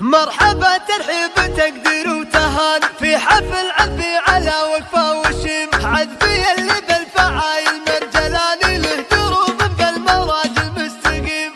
مرحبا ترحيب تقدير وتهان في حفل عذبي على وقفه وشيم عذبي اللي بالفعايل مرجلاني له دروب بالمراج المستقيم.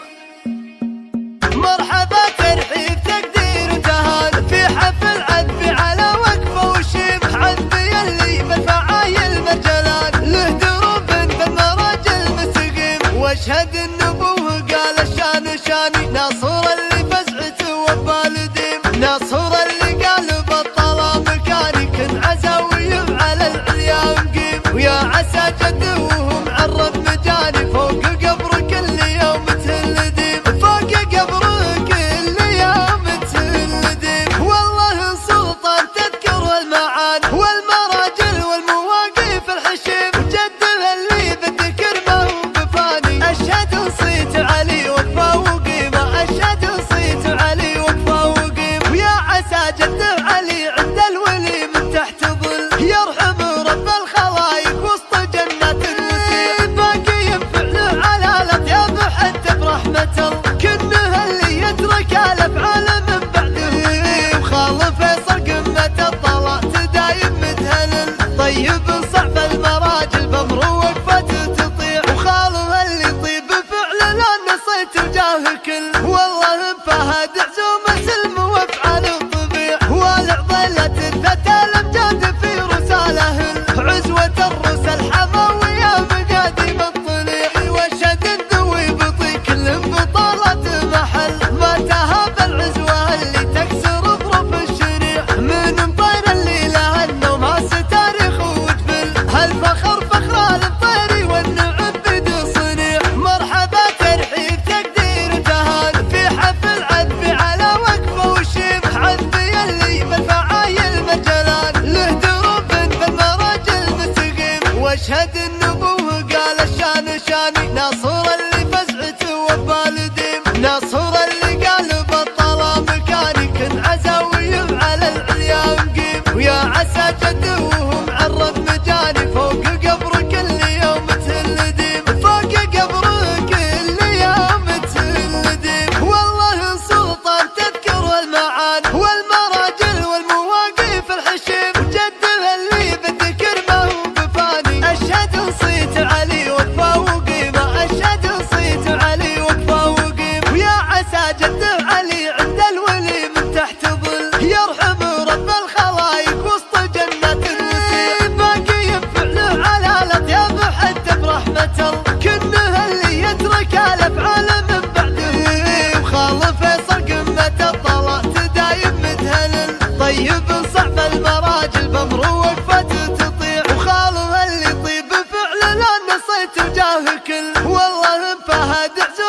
مرحبا ترحيب تقدير وتهان في حفل عذبي على وقفه وشيم عذبي اللي بالفعايل مرجلان له دروب بالمراج المستقيم. واشهد النبوه قال الشان شاني ناصر اللي فزعته وبالديم ناصر اللي قال بطل مكاني كن عزاوي على العليا مقيم. ويا عسى جده وهو معرض مجاني فوق قبر كل يوم تهلديم فوق قبر كل يوم تهلديم. والله سلطان تذكر المعاني والمراجل والمواقف الحشيم جده اللي بالذكر ما هو بفاني اشهد نصيت علي وقفه وقيمه اشهد نصيت علي وقفه وقيمه. ويا عسى جده علي عند الولي من تحت ظل يرحم رب الخلايق وسط جنات النسيم باقي ينفع له على الاطياب حتى برحمه الله كنه اللي يترك الافعال من بعده. وخال فيصل قمه الطلاء تدايم متهلل طيب صعب المراجل بمر وقفته تطيع وخاله اللي طيب فعل لا نصيت وجاه كل. والله فهد عزومه سلم وافعال الطبيع والعضله الذات الامجاد في رساله عزوه الرس الحماويه مقاديم الطليع. واشهد الذوي بطي كل بطاله محل ما تهاب العزوه اللي تكسر ظروف الشريع من مطير اللي لها النوم هاس تاريخ وجبل هالفخر فخر الطير والنعم بيد صنيع. مرحبا ترحيب تقدير تهان في حفل عذبي على وقفه وشيم عذبي اللي بالفعايل مجلان له دروب بالمراج المستقيم. واشهد النبوه قال الشان شاني ناصر اللي فزعته وبالديم ناصر اللي قال بطل مكاني كن عزاوي على العليا مقيم. ويا عسى جده وهو معرض مجاني فوق قبر كل يوم تهلديم فوق قبر كل يوم تهلديم. والله سلطان تذكر المعاني والمراجل والمواقف الحشيم جده اللي بالذكر ما هو بفاني اشهد نصيت علي وقفه وقيمه اشهد نصيت علي وقفه وقيمه. ويا عسى جده علي عند الولي من تحت ظل يرحم رب الخلايق وسط جنات النسيم باقي ينفع له على الاطياب حتى برحمه الله كنه اللي يترك الافعال من بعده. وخال فيصل قمه الطلاء تدايم متهلل طيب صعب المراجل بمر وقفته تطيع وخاله اللي طيب فعل لا نصيت وجاه كل. والله فهد عزومه